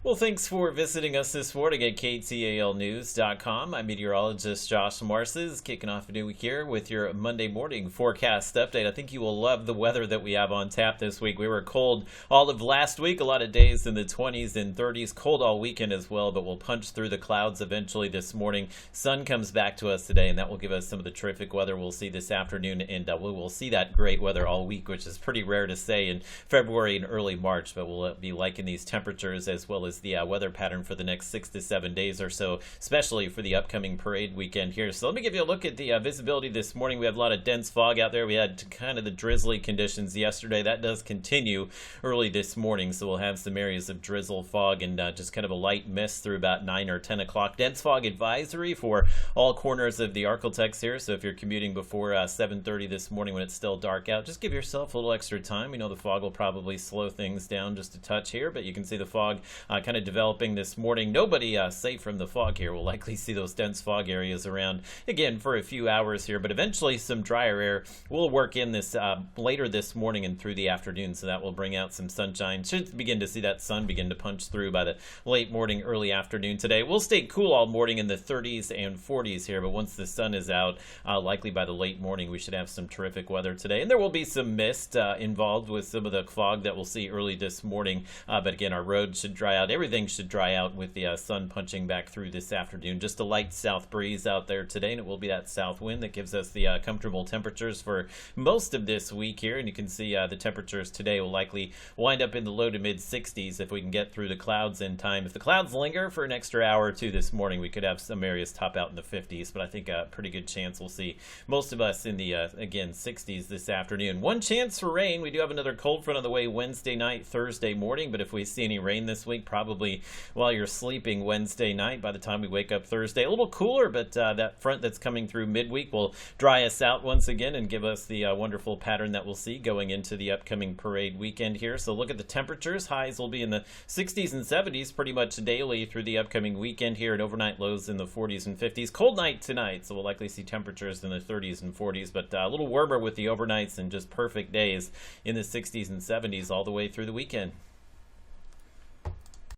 Well, thanks for visiting us this morning at KTALnews.com. I'm meteorologist Josh Marces, kicking off a new week here with your Monday morning forecast update. I think you will love the weather that we have on tap this week. We were cold all of last week, a lot of days in the 20s and 30s, cold all weekend as well, but we'll punch through the clouds eventually this morning. Sun comes back to us today, and that will give us some of the terrific weather we'll see this afternoon, and we will see that great weather all week, which is pretty rare to say in February and early March, but we'll be liking these temperatures as well as the weather pattern for the next 6 to 7 days or so, especially for the upcoming parade weekend here. So let me give you a look at the visibility this morning. We have a lot of dense fog out there. We had kind of the drizzly conditions yesterday. That does continue early this morning, so we'll have some areas of drizzle, fog, and just kind of a light mist through about 9 or 10 o'clock. Dense fog advisory for all corners of the Arklatex here, so if you're commuting before 7:30 this morning when it's still dark out, just give yourself a little extra time. You know the fog will probably slow things down just a touch here, but you can see the fog kind of developing this morning. Nobody safe from the fog here. We'll likely see those dense fog areas around again for a few hours here, but eventually some drier air will work in this later this morning and through the afternoon, so that will bring out some sunshine. Should begin to see that sun begin to punch through by the late morning, early afternoon today. We'll stay cool all morning in the 30s and 40s here, but once the sun is out, likely by the late morning, we should have some terrific weather today. And there will be some mist involved with some of the fog that we'll see early this morning, but again, our roads should dry out. Everything should dry out with the sun punching back through this afternoon. Just a light south breeze out there today, and it will be that south wind that gives us the comfortable temperatures for most of this week here. And you can see the temperatures today will likely wind up in the low to mid 60s if we can get through the clouds in time. If the clouds linger for an extra hour or two this morning, we could have some areas top out in the 50s, but I think a pretty good chance we'll see most of us in the again 60s this afternoon. One chance for rain. We do have another cold front on the way Wednesday night, Thursday morning, but if we see any rain this week, probably while you're sleeping Wednesday night. By the time we wake up Thursday, a little cooler, but that front that's coming through midweek will dry us out once again and give us the wonderful pattern that we'll see going into the upcoming parade weekend here. So look at the temperatures. Highs will be in the 60s and 70s pretty much daily through the upcoming weekend here, and overnight lows in the 40s and 50s. Cold night tonight, so we'll likely see temperatures in the 30s and 40s, but a little warmer with the overnights and just perfect days in the 60s and 70s all the way through the weekend.